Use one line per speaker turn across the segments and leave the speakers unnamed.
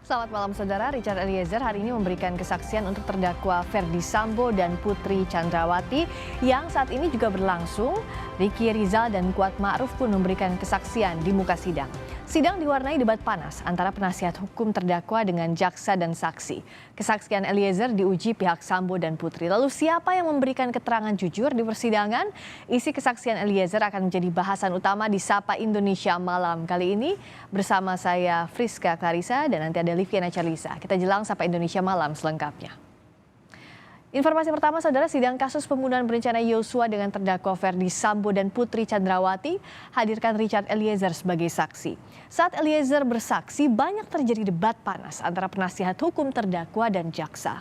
Selamat malam saudara, Richard Eliezer hari ini memberikan kesaksian untuk terdakwa Ferdy Sambo dan Putri Chandrawati yang saat ini juga berlangsung. Ricky Rizal dan Kuat Ma'ruf pun memberikan kesaksian di muka sidang. Sidang diwarnai debat panas antara penasihat hukum terdakwa dengan jaksa dan saksi. Kesaksian Eliezer diuji pihak Sambo dan Putri. Lalu siapa yang memberikan keterangan jujur di persidangan? Isi kesaksian Eliezer akan menjadi bahasan utama di Sapa Indonesia malam kali ini bersama saya Friska Clarissa dan nanti ada Liviana Charlisa. Kita jelang Sapa Indonesia malam selengkapnya. Informasi pertama, saudara, sidang kasus pembunuhan berencana Yosua dengan terdakwa Ferdy Sambo dan Putri Chandrawati hadirkan Richard Eliezer sebagai saksi. Saat Eliezer bersaksi, banyak terjadi debat panas antara penasihat hukum terdakwa dan jaksa.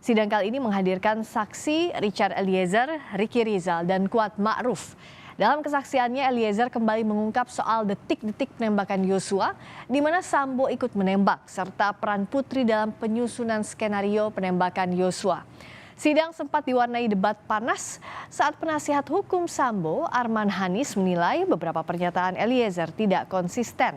Sidang kali ini menghadirkan saksi Richard Eliezer, Ricky Rizal, dan Kuat Ma'ruf. Dalam kesaksiannya, Eliezer kembali mengungkap soal detik-detik penembakan Yosua, di mana Sambo ikut menembak, serta peran Putri dalam penyusunan skenario penembakan Yosua. Sidang sempat diwarnai debat panas saat penasihat hukum Sambo, Arman Hanis, menilai beberapa pernyataan Eliezer tidak konsisten.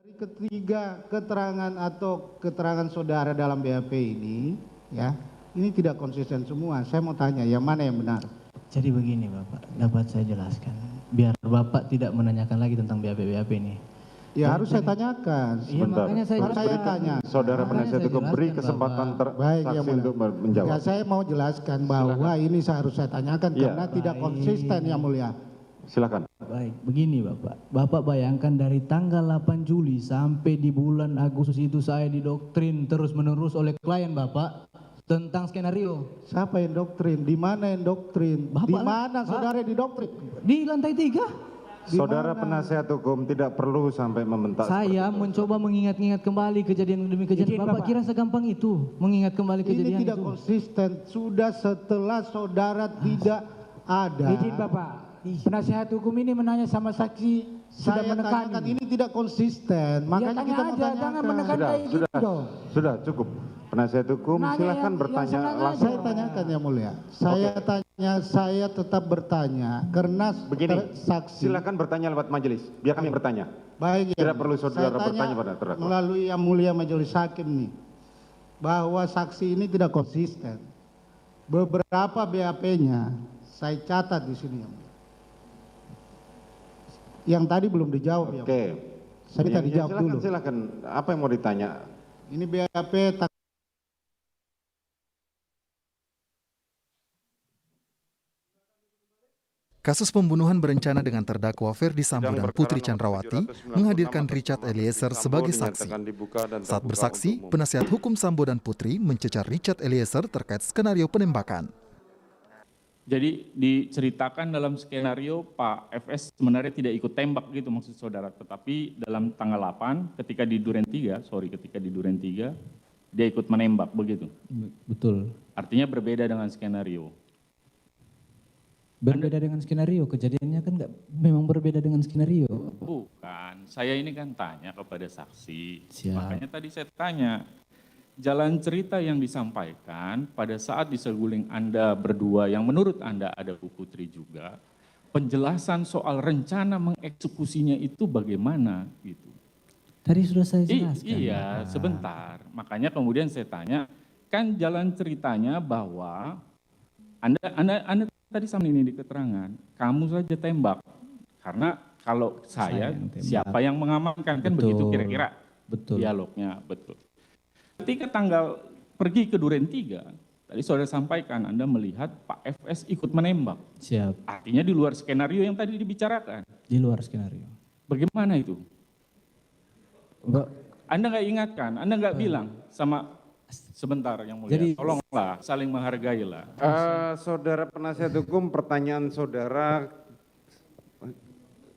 Dari ketiga keterangan atau keterangan saudara dalam BAP ini, ya, ini tidak konsisten semua. Saya mau tanya, yang mana yang benar?
Jadi begini Bapak, dapat saya jelaskan. Biar Bapak tidak menanyakan lagi tentang BAP ini.
Ya harus saya tanyakan.
Iya, makanya saya
harus saya tanya.
Saudara penasihat hukum beri kesempatan saksi untuk menjawab.
Ya, saya mau jelaskan bahwa ini harus saya tanyakan karena tidak konsisten, Yang Mulia.
Silakan.
Baik, begini Bapak. Bapak bayangkan dari tanggal 8 Juli sampai di bulan Agustus itu saya didoktrin terus-menerus oleh klien Bapak tentang skenario.
Siapa yang doktrin? Di mana yang doktrin? Di mana saudara didoktrin?
Di lantai 3.
Saudara penasihat hukum tidak perlu sampai membentak.
Saya mencoba mengingat-ingat kembali kejadian demi kejadian. Bapak kira segampang itu mengingat kembali kejadian itu?
Ini tidak konsisten. Sudah setelah saudara tidak ada.
Izin Bapak, penasihat hukum ini menanya sama saksi. Sudah
Saya tanyakan ini tidak konsisten. Makanya kita mau tanyakan.
Jangan menekan kayak gitu dong.
Sudah cukup. Penasihat hukum silakan bertanya langsung.
Saya tanyakan, Yang Mulia. Saya tetap bertanya karena
Begini,
saksi.
silakan bertanya lewat majelis. Biar kami bertanya.
Baik,
Tidak
ya.
perlu saudara
Saya
bertanya pada terdakwa.
melalui Yang Mulia Majelis Hakim nih, bahwa saksi ini tidak konsisten. Beberapa BAP-nya saya catat di sini, Yang Mulia. Yang tadi belum dijawab, ya.
Oke.
Saya minta dijawab
silakan,
dulu.
silakan. Apa yang mau ditanya?
Ini BAP
Kasus pembunuhan berencana dengan terdakwa Ferdy Sambo dan Putri Chandrawati menghadirkan Richard Eliezer sebagai saksi. Saat bersaksi, penasihat hukum Sambo dan Putri mencecar Richard Eliezer terkait skenario penembakan.
Jadi diceritakan dalam skenario Pak FS sebenarnya tidak ikut tembak gitu maksud saudara. Tetapi dalam tanggal 8 ketika di Duren 3, dia ikut menembak begitu.
Betul.
Artinya berbeda dengan skenario.
Berbeda dengan skenario, kejadiannya kan memang berbeda dengan skenario.
Bukan, saya ini kan tanya kepada saksi.
Siap.
Makanya tadi saya tanya, jalan cerita yang disampaikan pada saat di seguling Anda berdua yang menurut Anda ada Bu Putri juga, penjelasan soal rencana mengeksekusinya itu bagaimana gitu.
Tadi sudah saya jelaskan.
Iya, sebentar. Makanya kemudian saya tanya, kan jalan ceritanya bahwa Anda tadi sama ini di keterangan, kamu saja tembak. Karena kalau saya siapa yang mengamankan, kan begitu kira-kira dialognya, betul. Ketika tanggal pergi ke Duren 3, tadi saudara sampaikan Anda melihat Pak FS ikut menembak.
Siap.
Artinya di luar skenario yang tadi dibicarakan.
Di luar skenario.
Bagaimana itu?
Enggak.
Anda nggak ingatkan, Anda nggak bilang sama sebentar Yang Mulia,
Jadi,
tolonglah saling menghargailah.
Saudara penasihat hukum, pertanyaan saudara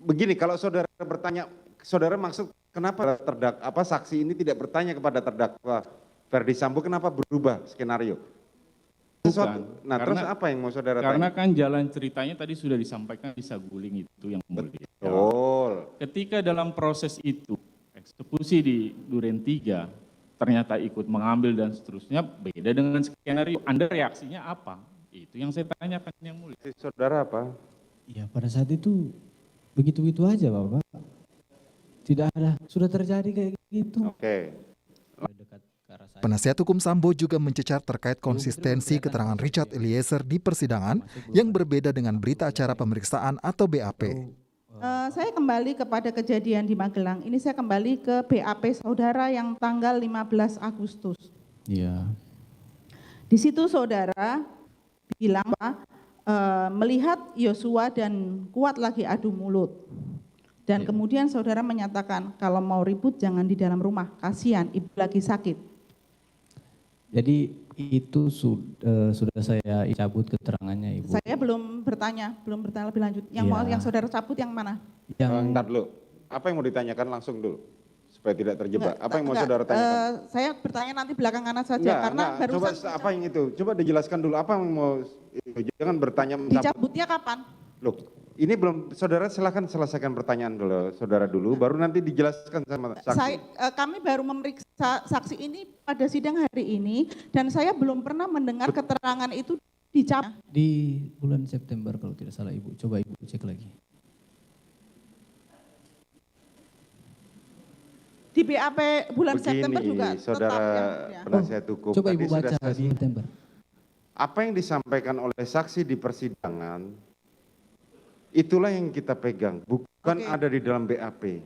begini, kalau saudara bertanya, saudara maksud kenapa saksi ini tidak bertanya kepada terdakwa Ferdy Sambo, kenapa berubah skenario?
Bukan,
Nah, terus apa yang mau saudara
karena
tanya?
kan jalan ceritanya tadi sudah disampaikan di saguling itu Yang Mulia.
Betul.
Ketika dalam proses itu eksekusi di Duren 3 ternyata ikut mengambil dan seterusnya, beda dengan skenario. Anda reaksinya apa? Itu yang saya tanyakan Yang Mulia.
Saudara apa?
Ya pada saat itu begitu-begitu aja Bapak. Tidak ada, sudah terjadi kayak gitu.
Oke.
Penasihat hukum Sambo juga mencecar terkait konsistensi keterangan Richard Eliezer di persidangan yang berbeda dengan berita acara pemeriksaan atau BAP.
Saya kembali kepada kejadian di Magelang. Ini saya kembali ke BAP saudara yang tanggal 15 Agustus.
Iya.
Di situ saudara bilang melihat Yosua dan Kuat lagi adu mulut. Dan kemudian saudara menyatakan kalau mau ribut jangan di dalam rumah, kasihan ibu lagi sakit.
Jadi itu sudah saya cabut keterangannya Ibu.
Saya belum bertanya lebih lanjut. Yang saudara cabut yang mana?
Bentar dulu. Apa yang mau ditanyakan langsung dulu supaya tidak terjebak. Apa yang mau saudara tanyakan?
Saya bertanya nanti belakangan saja karena barusan.
Coba apa yang itu? Coba dijelaskan dulu apa yang mau itu. Jangan bertanya.
Dicabutnya kapan?
Loh, ini belum, saudara silakan selesaikan pertanyaan dulu, saudara dulu, baru nanti dijelaskan sama saksi.
Kami baru memeriksa saksi ini pada sidang hari ini, dan saya belum pernah mendengar keterangan itu dicabut.
Di bulan September kalau tidak salah Ibu, coba Ibu cek lagi.
Di BAP bulan
Begini,
September juga
saudara penasihat hukum.
Coba Ibu
tadi
baca
sudah
di September.
apa yang disampaikan oleh saksi di persidangan, itulah yang kita pegang, bukan ada di dalam BAP.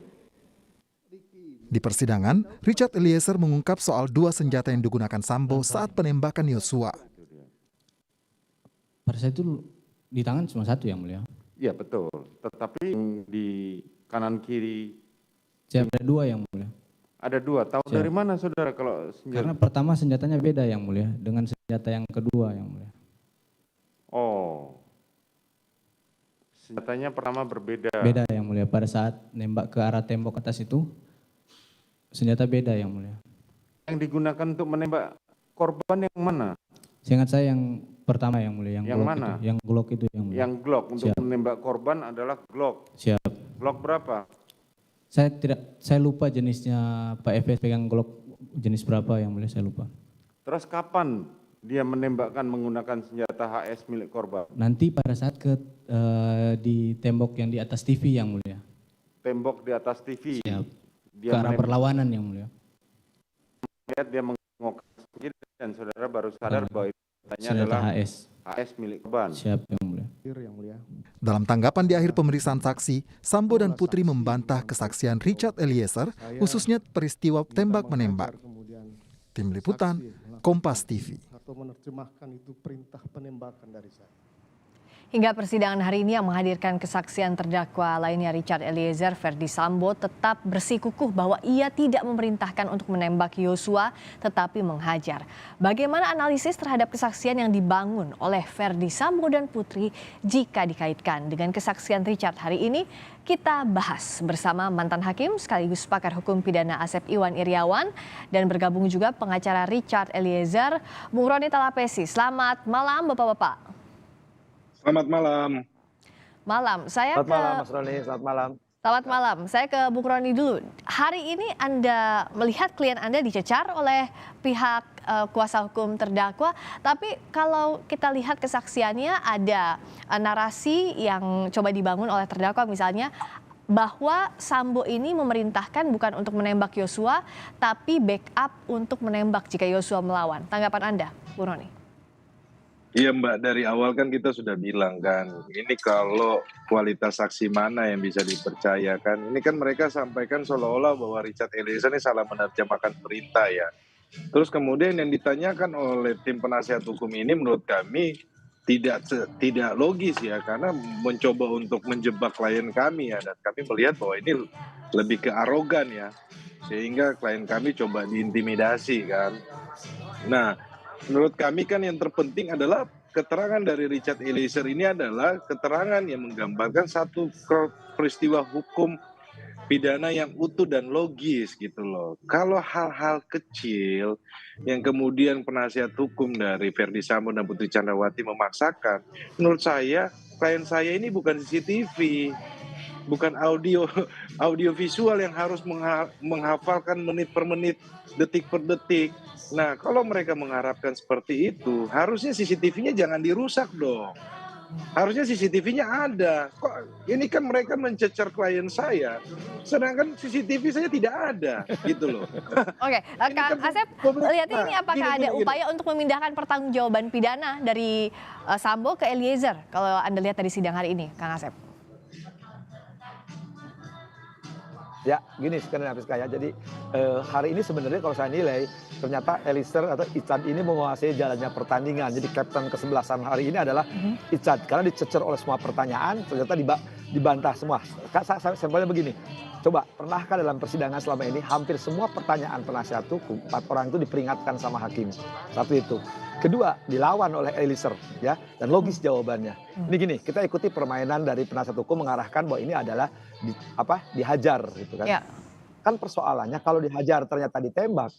Di persidangan, Richard Eliezer mengungkap soal 2 senjata yang digunakan Sambo saat penembakan Yosua.
Pada saat itu di tangan cuma 1 yang mulia.
Iya betul, tetapi di kanan kiri
Siap, ada 2 yang mulia.
ada 2. Tahu dari mana saudara kalau senjata?
Karena pertama senjatanya beda yang mulia dengan senjata yang kedua yang mulia.
Oh, senjatanya pertama berbeda.
Beda yang mulia, pada saat nembak ke arah tembok atas itu senjata beda yang mulia.
Yang digunakan untuk menembak korban yang mana?
Seingat saya yang pertama yang mulia,
Yang mana?
Itu, yang Glock itu yang mulia.
Yang Glock, untuk
Siap.
menembak korban adalah Glock.
Siap.
Glock berapa?
Saya lupa jenisnya, Pak FS pegang Glock jenis berapa yang mulia, saya lupa.
Terus kapan dia menembakkan menggunakan senjata HS milik korban?
Nanti pada saat di tembok yang di atas TV yang mulia.
Tembok di atas TV.
Siap.
Dia
Ke arah perlawanan yang mulia.
lihat dia mengokok dan saudara baru sadar bahwa itu
Senjata
adalah
HS.
HS milik korban.
Siap yang mulia.
Dalam tanggapan di akhir pemeriksaan saksi, Sambo dan Putri membantah kesaksian Richard Eliezer, khususnya peristiwa tembak-menembak. Tim Liputan, Kompas TV.
Atau menerjemahkan itu perintah penembakan dari saya.
Hingga persidangan hari ini yang menghadirkan kesaksian terdakwa lainnya Richard Eliezer, Ferdi Sambo tetap bersikukuh bahwa ia tidak memerintahkan untuk menembak Yosua tetapi menghajar. Bagaimana analisis terhadap kesaksian yang dibangun oleh Ferdi Sambo dan Putri jika dikaitkan dengan kesaksian Richard hari ini? Kita bahas bersama mantan hakim sekaligus pakar hukum pidana Asep Iwan Iriawan dan bergabung juga pengacara Richard Eliezer, Bung Roni Talapesi. Selamat malam Bapak-Bapak.
Selamat malam.
Selamat malam Mas Roni, selamat malam.
Selamat malam, saya ke Bung Roni dulu. Hari ini Anda melihat klien Anda dicecar oleh pihak kuasa hukum terdakwa, tapi kalau kita lihat kesaksiannya ada narasi yang coba dibangun oleh terdakwa, misalnya bahwa Sambo ini memerintahkan bukan untuk menembak Yosua, tapi backup untuk menembak jika Yosua melawan. Tanggapan Anda, Bung Roni?
Iya Mbak, dari awal kan kita sudah bilang kan, ini kalau kualitas saksi mana yang bisa dipercayakan. Ini kan mereka sampaikan seolah-olah bahwa Richard Eliezer ini salah menerjemahkan perintah ya. Terus kemudian yang ditanyakan oleh tim penasihat hukum ini menurut kami tidak logis ya, karena mencoba untuk menjebak klien kami ya. Dan kami melihat bahwa ini lebih ke arogan ya, sehingga klien kami coba diintimidasi kan. Nah, menurut kami kan yang terpenting adalah keterangan dari Richard Eliezer ini adalah keterangan yang menggambarkan satu peristiwa hukum pidana yang utuh dan logis gitu loh. Kalau hal-hal kecil yang kemudian penasihat hukum dari Ferdi Sambo dan Putri Candrawati memaksakan, menurut saya klien saya ini bukan CCTV, bukan audio visual yang harus menghafalkan menit per menit, detik per detik. Nah, kalau mereka mengharapkan seperti itu, harusnya CCTV-nya jangan dirusak dong. Harusnya CCTV-nya ada. Kok ini kan mereka mencecer klien saya, sedangkan CCTV saya tidak ada, gitu loh.
Oke, Kang Asep, lihatnya ini apakah ada upaya untuk memindahkan pertanggungjawaban pidana dari Sambo ke Eliezer kalau Anda lihat dari sidang hari ini, Kang Asep?
Ya, gini sebenarnya Friska ya. Jadi hari ini sebenarnya kalau saya nilai ternyata Eliezer atau Ichad ini menguasai jalannya pertandingan. Jadi kapten kesebelasan hari ini adalah Ichad karena dicecer oleh semua pertanyaan ternyata dibantah semua. Sampelnya begini. Coba, pernahkah dalam persidangan selama ini hampir semua pertanyaan penasihat hukum 4 orang itu diperingatkan sama hakim. Satu itu. Kedua, dilawan oleh Eliezer ya, dan logis jawabannya. Ini gini, kita ikuti permainan dari penasihat hukum mengarahkan bahwa ini adalah dihajar gitu kan. Ya. Kan persoalannya kalau dihajar ternyata ditembak,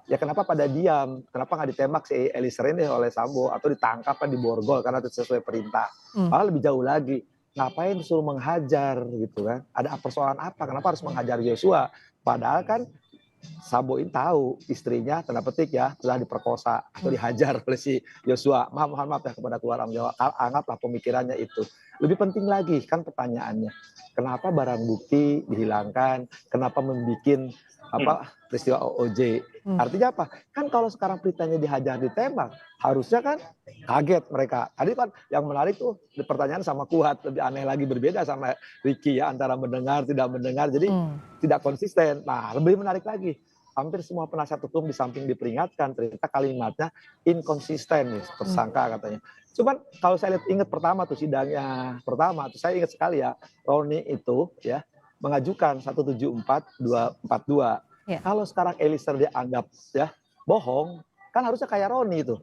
ya kenapa pada diam? Kenapa nggak ditembak si Eliezer ini oleh Sambo atau ditangkap kan diborgol karena itu sesuai perintah. Malah lebih jauh lagi, ngapain disuruh menghajar gitu kan? Ada persoalan apa? Kenapa harus menghajar Joshua? Padahal kan Sambo ini tahu istrinya tanda petik ya telah diperkosa atau dihajar oleh si Joshua. Mohon maaf ya kepada keluarga Jawa. Anggaplah pemikirannya itu. Lebih penting lagi kan pertanyaannya, kenapa barang bukti dihilangkan? Kenapa membuat peristiwa OOJ? Artinya apa? Kan kalau sekarang beritanya dihajar ditembak, harusnya kan kaget mereka. Tadi kan yang menarik tuh pertanyaan sama Kuat, lebih aneh lagi berbeda sama Ricky ya, antara mendengar tidak mendengar, jadi tidak konsisten. Nah, lebih menarik lagi, hampir semua penasihat hukum di samping diperingatkan, ternyata kalimatnya inkonsisten nih, tersangka katanya. Cuman kalau saya ingat pertama tuh sidangnya pertama tuh saya ingat sekali ya, Roni itu ya mengajukan 174-242. Ya. Kalau sekarang Eliezer dianggap ya bohong, kan harusnya kayak Roni itu.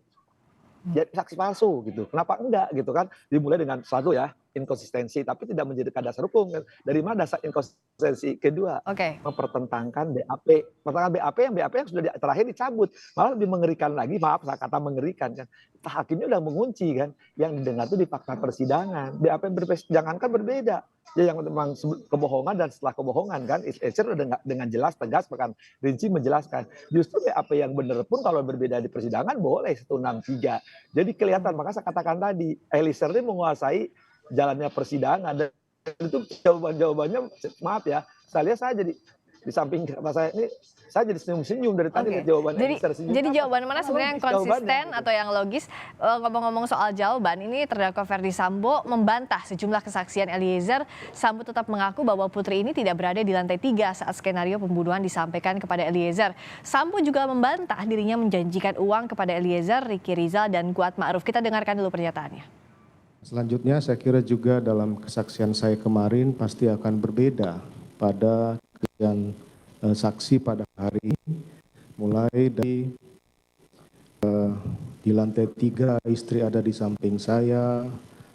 Ya, saksi palsu gitu. Kenapa enggak gitu kan? Dimulai dengan satu ya, inkonsistensi tapi tidak menjadikan dasar hukum. Dari mana dasar inkonsistensi? Kedua, mempertentangkan BAP. Pertentangkan BAP yang sudah terakhir dicabut. Malah lebih mengerikan lagi, maaf saya kata mengerikan kan. Hakimnya udah mengunci kan. Yang didengar itu di fakta persidangan. BAP persidangan kan berbeda. Ya yang memang kebohongan dan setelah kebohongan kan. Eliezer dengan jelas, tegas, bahkan rinci menjelaskan. Justru BAP yang benar pun kalau berbeda di persidangan boleh 163. Jadi kelihatan, maka saya katakan tadi, Eliezer ini menguasai jalannya persidangan dan itu jawabannya maaf ya, saya lihat saya jadi di samping kata saya ini saya jadi senyum-senyum dari tadi lihat jawabannya.
Jadi jawaban mana sebenarnya yang konsisten atau yang logis? Ngomong-ngomong soal jawaban, ini terdakwa Ferdy Sambo membantah sejumlah kesaksian Eliezer. Sambo tetap mengaku bahwa Putri ini tidak berada di lantai 3 saat skenario pembunuhan disampaikan kepada Eliezer. Sambo juga membantah dirinya menjanjikan uang kepada Eliezer, Ricky Rizal dan Kuat Ma'ruf. Kita dengarkan dulu pernyataannya.
Selanjutnya saya kira juga dalam kesaksian saya kemarin pasti akan berbeda pada kesaksian saksi pada hari ini, mulai dari di lantai 3 istri ada di samping saya,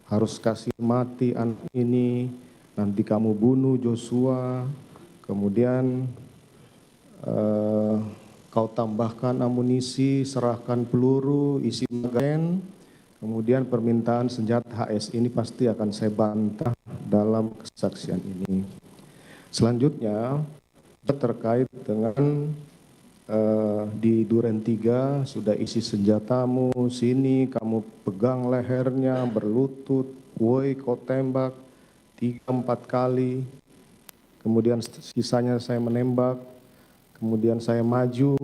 harus kasih mati anak ini, nanti kamu bunuh Joshua, kemudian kau tambahkan amunisi, serahkan peluru, isi magazen. Kemudian permintaan senjata HS ini pasti akan saya bantah dalam kesaksian ini. Selanjutnya terkait dengan di Duren 3 sudah isi senjatamu, sini kamu pegang lehernya, berlutut, woi kau tembak 3-4 kali. Kemudian sisanya saya menembak, kemudian saya maju.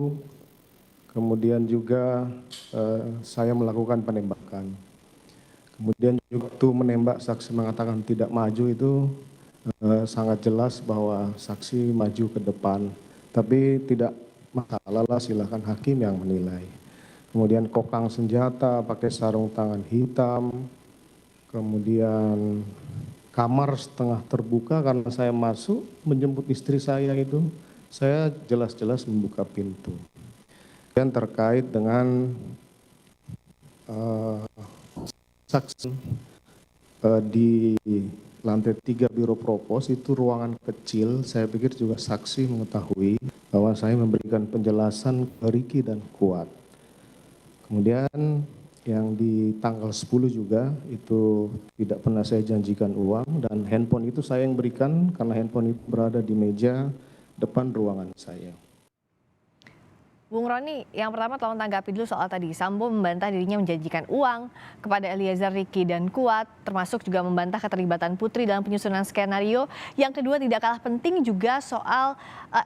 Kemudian juga saya melakukan penembakan. Kemudian juga waktu menembak saksi mengatakan tidak maju itu sangat jelas bahwa saksi maju ke depan. Tapi tidak masalah lah, silakan hakim yang menilai. Kemudian kokang senjata pakai sarung tangan hitam. Kemudian kamar setengah terbuka karena saya masuk menjemput istri saya itu. Saya jelas-jelas membuka pintu. Dan terkait dengan saksi di lantai 3 Biro Propos itu ruangan kecil, saya pikir juga saksi mengetahui bahwa saya memberikan penjelasan ke Ricky dan Kuat. Kemudian yang di tanggal 10 juga itu tidak pernah saya janjikan uang dan handphone itu saya yang berikan karena handphone itu berada di meja depan ruangan saya.
Bung Roni, yang pertama tolong tanggapi dulu soal tadi. Sambo membantah dirinya menjanjikan uang kepada Eliezer, Ricky, dan Kuat, termasuk juga membantah keterlibatan Putri dalam penyusunan skenario. Yang kedua tidak kalah penting juga soal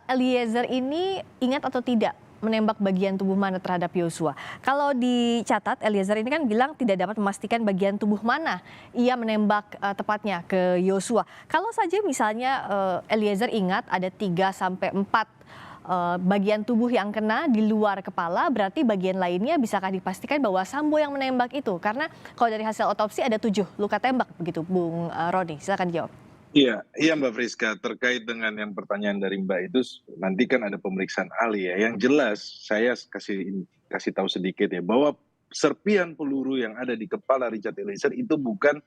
Eliezer ini ingat atau tidak menembak bagian tubuh mana terhadap Yosua. Kalau dicatat, Eliezer ini kan bilang tidak dapat memastikan bagian tubuh mana ia menembak tepatnya ke Yosua. Kalau saja misalnya Eliezer ingat ada 3 sampai 4 bagian tubuh yang kena di luar kepala, berarti bagian lainnya bisakah dipastikan bahwa Sambo yang menembak itu? Karena kalau dari hasil otopsi ada 7 luka tembak begitu, Bung Roni. Silakan jawab.
Iya, Mbak Friska, terkait dengan yang pertanyaan dari Mbak itu, nanti kan ada pemeriksaan ahli ya. Yang jelas saya kasih tahu sedikit ya, bahwa serpian peluru yang ada di kepala Richard Eliezer itu bukan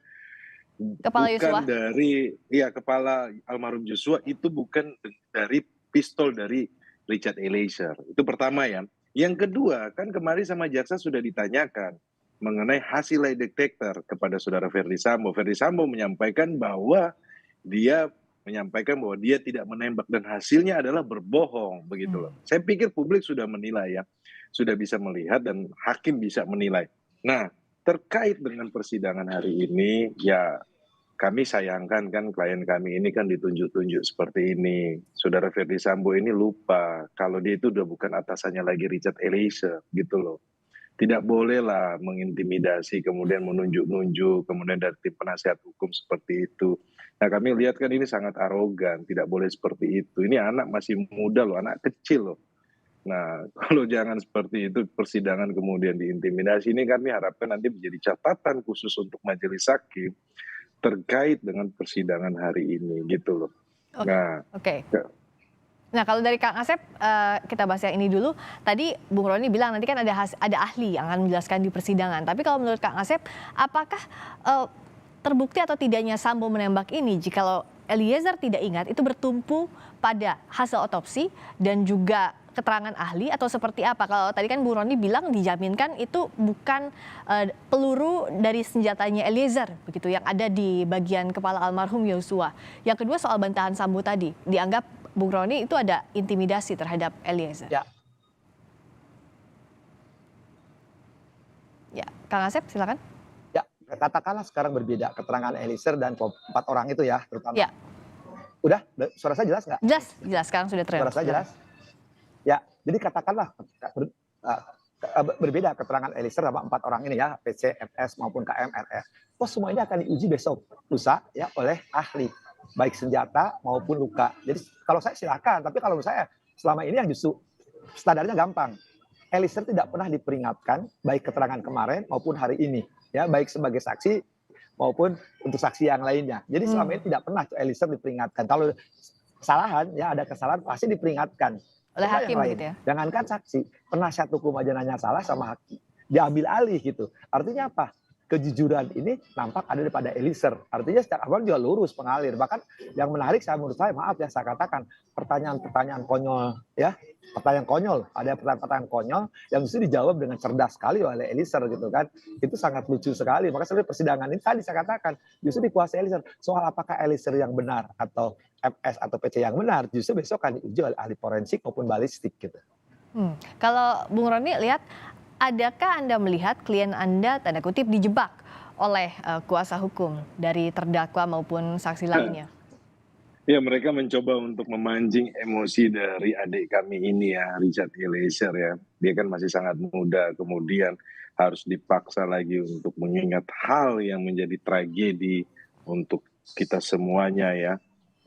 Yosua?
dari kepala almarhum Joshua, itu bukan dari pistol dari Richard Eliezer. Itu pertama ya. Yang kedua, kan kemarin sama jaksa sudah ditanyakan mengenai hasil lie detector kepada saudara Ferdy Sambo. Ferdy Sambo menyampaikan bahwa dia tidak menembak dan hasilnya adalah berbohong begitu loh. Saya pikir publik sudah menilai ya, sudah bisa melihat dan hakim bisa menilai. Nah, terkait dengan persidangan hari ini ya, kami sayangkan kan klien kami ini kan ditunjuk-tunjuk seperti ini. Saudara Ferdy Sambo ini lupa kalau dia itu udah bukan atasannya lagi Richard Eliezer gitu loh. Tidak bolehlah mengintimidasi, kemudian menunjuk-nunjuk, kemudian dari tim penasihat hukum seperti itu. Nah, kami lihat kan ini sangat arogan, tidak boleh seperti itu. Ini anak masih muda loh, anak kecil loh. Nah, kalau jangan seperti itu persidangan kemudian diintimidasi, ini kami harapkan nanti menjadi catatan khusus untuk majelis hakim terkait dengan persidangan hari ini gitu loh.
Oke. Nah, kalau dari Kang Asep, kita bahas yang ini dulu. Tadi Bung Roni bilang nanti kan ada ahli yang akan menjelaskan di persidangan. Tapi kalau menurut Kang Asep, apakah terbukti atau tidaknya Sambo menembak ini jikalau Eliezer tidak ingat itu bertumpu pada hasil otopsi dan juga keterangan ahli atau seperti apa? Kalau tadi kan Bung Roni bilang dijaminkan itu bukan peluru dari senjatanya Eliezer begitu yang ada di bagian kepala almarhum Yosua. Yang kedua soal bantahan Sambo tadi, dianggap Bung Roni itu ada intimidasi terhadap Eliezer. Ya, Kang Asep silakan.
Ya, katakanlah sekarang berbeda keterangan Eliezer dan 4 orang itu ya, terutama. Ya. Udah, suara saya jelas nggak?
Jelas. Sekarang sudah terdengar.
Suara saya jelas? Ya, jadi katakanlah berbeda keterangan Eliezer sama 4 orang ini ya, PC, MS maupun KM, RR. Semua ini akan diuji besok lusa ya oleh ahli, baik senjata maupun luka. Jadi kalau saya silakan, tapi kalau saya selama ini yang justru standarnya gampang. Eliezer tidak pernah diperingatkan baik keterangan kemarin maupun hari ini, ya baik sebagai saksi maupun untuk saksi yang lainnya. Jadi selama ini tidak pernah Eliezer diperingatkan. Kalau kesalahan ya ada kesalahan pasti diperingatkan
oleh hakim gitu ya.
Jangankan saksi, penasihat hukum aja nanya salah sama hakim, diambil alih gitu. Artinya apa? Kejujuran ini nampak ada daripada Eliezer. Artinya secara awal juga lurus pengalir. Bahkan yang menarik menurut saya, maaf ya saya katakan, pertanyaan-pertanyaan konyol ya. Pertanyaan konyol, ada pertanyaan-pertanyaan konyol yang justru dijawab dengan cerdas sekali oleh Eliezer gitu kan. Itu sangat lucu sekali. Maka sebenarnya persidangan ini tadi saya katakan justru dikuasai Eliezer. Soal apakah Eliezer yang benar atau MS atau PC yang benar, justru besok akan diuji oleh ahli forensik maupun balistik gitu.
Kalau Bung Roni lihat, adakah Anda melihat klien Anda tanda kutip dijebak oleh kuasa hukum dari terdakwa maupun saksi lainnya?
Ya, mereka mencoba untuk memancing emosi dari adik kami ini ya, Richard Eliezer ya. Dia kan masih sangat muda, kemudian harus dipaksa lagi untuk mengingat hal yang menjadi tragedi untuk kita semuanya ya.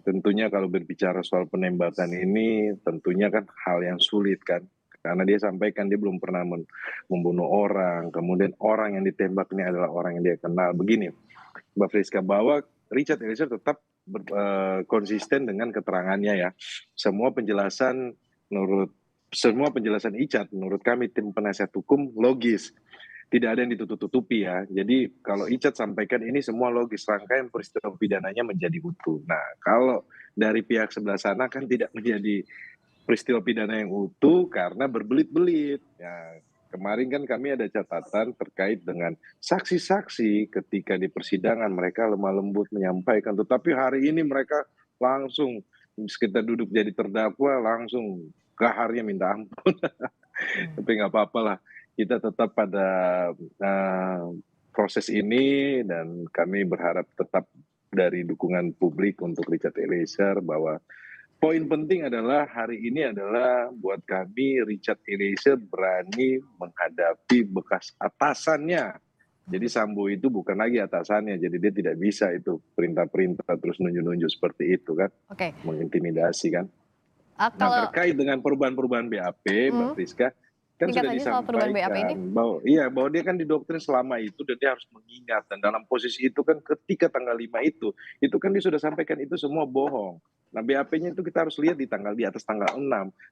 Tentunya kalau berbicara soal penembakan ini, tentunya kan hal yang sulit kan. Karena dia sampaikan dia belum pernah membunuh orang, kemudian orang yang ditembak ini adalah orang yang dia kenal. Begini, Mbak Friska, bahwa Richard Eliezer tetap konsisten dengan keterangannya ya. Semua penjelasan Richard menurut kami tim penasihat hukum logis. Tidak ada yang ditutup-tutupi ya. Jadi kalau Richard sampaikan ini semua logis, rangkaian peristiwa pidananya menjadi utuh. Nah, kalau dari pihak sebelah sana kan tidak menjadi peristiwa pidana yang utuh karena berbelit-belit. Ya, kemarin kan kami ada catatan terkait dengan saksi-saksi ketika di persidangan mereka lemah lembut menyampaikan. Tetapi hari ini mereka langsung kita duduk jadi terdakwa langsung gaharnya minta ampun. Tapi nggak apa-apa lah, kita tetap pada proses ini dan kami berharap tetap dari dukungan publik untuk Richard Eliezer bahwa poin penting adalah hari ini adalah buat kami Richard Eliezer berani menghadapi bekas atasannya. Jadi Sambo itu bukan lagi atasannya, jadi dia tidak bisa itu perintah-perintah terus nunjuk-nunjuk seperti itu kan, mengintimidasi kan. Nah, terkait dengan perubahan-perubahan BAP, Mbak Priska, kan sudah disampaikan bahwa dia kan didoktrin selama itu dan dia harus mengingat, dan dalam posisi itu kan ketika tanggal 5 itu kan dia sudah sampaikan itu semua bohong. Nah BAP-nya itu kita harus lihat di atas tanggal 6.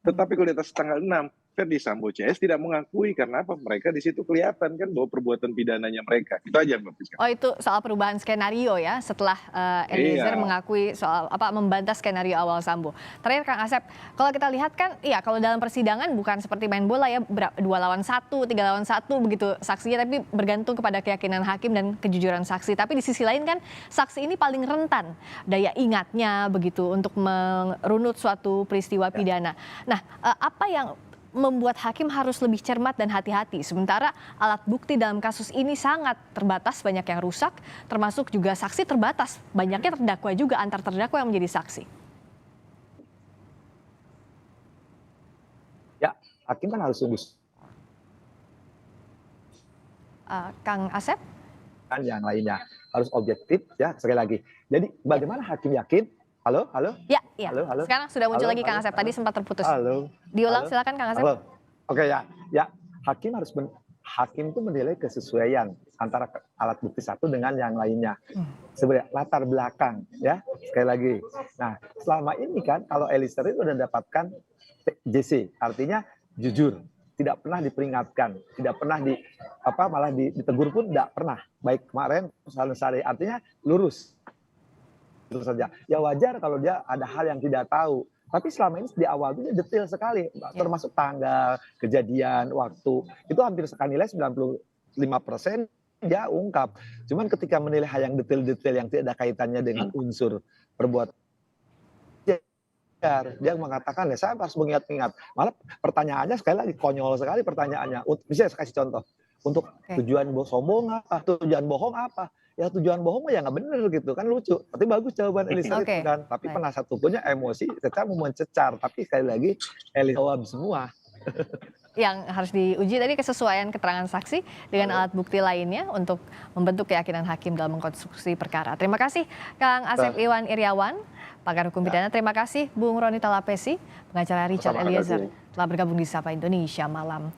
Tetapi kalau di atas tanggal 6, Ferdi Sambo CS tidak mengakui karena apa? Mereka di situ kelihatan kan bahwa perbuatan pidananya mereka. Itu aja Mbak Priska.
Oh itu soal perubahan skenario ya setelah Eliezer mengakui soal membantah skenario awal Sambo. Terakhir Kang Asep, kalau kita lihat kan kalau dalam persidangan bukan seperti main bola ya 2 lawan 1, 3 lawan 1 begitu saksinya, tapi bergantung kepada keyakinan hakim dan kejujuran saksi. Tapi di sisi lain kan saksi ini paling rentan daya ingatnya begitu untuk merunut suatu peristiwa pidana. Nah, apa yang membuat hakim harus lebih cermat dan hati-hati? Sementara alat bukti dalam kasus ini sangat terbatas, banyak yang rusak, termasuk juga saksi terbatas, banyaknya terdakwa juga, antar terdakwa yang menjadi saksi.
Ya, hakim kan harus sungguh.
Kang Asep?
Kan yang lainnya harus objektif ya, sekali lagi. Jadi bagaimana hakim yakin? Halo?
Ya.
Halo.
Sekarang sudah muncul lagi Kang Asep. Tadi sempat terputus. Diulang silakan Kang Asep.
Oke ya. Hakim itu menilai kesesuaian antara alat bukti satu dengan yang lainnya. Sebenarnya latar belakang ya. Sekali lagi. Nah, selama ini kan kalau Eliezer itu sudah dapatkan JC, artinya jujur, tidak pernah diperingatkan, tidak pernah malah ditegur pun tidak pernah. Baik kemarin Sari artinya lurus. Itu saja. Ya wajar kalau dia ada hal yang tidak tahu. Tapi selama ini di awal itu detail sekali, termasuk tanggal, kejadian, waktu. Itu hampir nilai 95% dia ungkap. Cuman ketika menilai hal yang detail-detail yang tidak ada kaitannya dengan unsur perbuatan, dia mengatakan, saya harus mengingat-ingat. Malah pertanyaannya sekali lagi konyol sekali pertanyaannya. Bisa saya kasih contoh. Untuk tujuan sombong apa? Tujuan bohong apa? Ya tujuan bohong ya nggak bener gitu kan, lucu. Tapi bagus jawaban Eliezer itu kan. Tapi penasihat hukumnya emosi, tetap mau mencecar. Tapi sekali lagi Eliezer jawab semua.
Yang harus diuji tadi kesesuaian keterangan saksi dengan alat bukti lainnya untuk membentuk keyakinan hakim dalam mengkonstruksi perkara. Terima kasih Kang Asep Iwan Iriawan, pakar hukum pidana. Terima kasih Bung Roni Talapesi, pengacara Richard Eliezer telah bergabung di Sapa Indonesia Malam.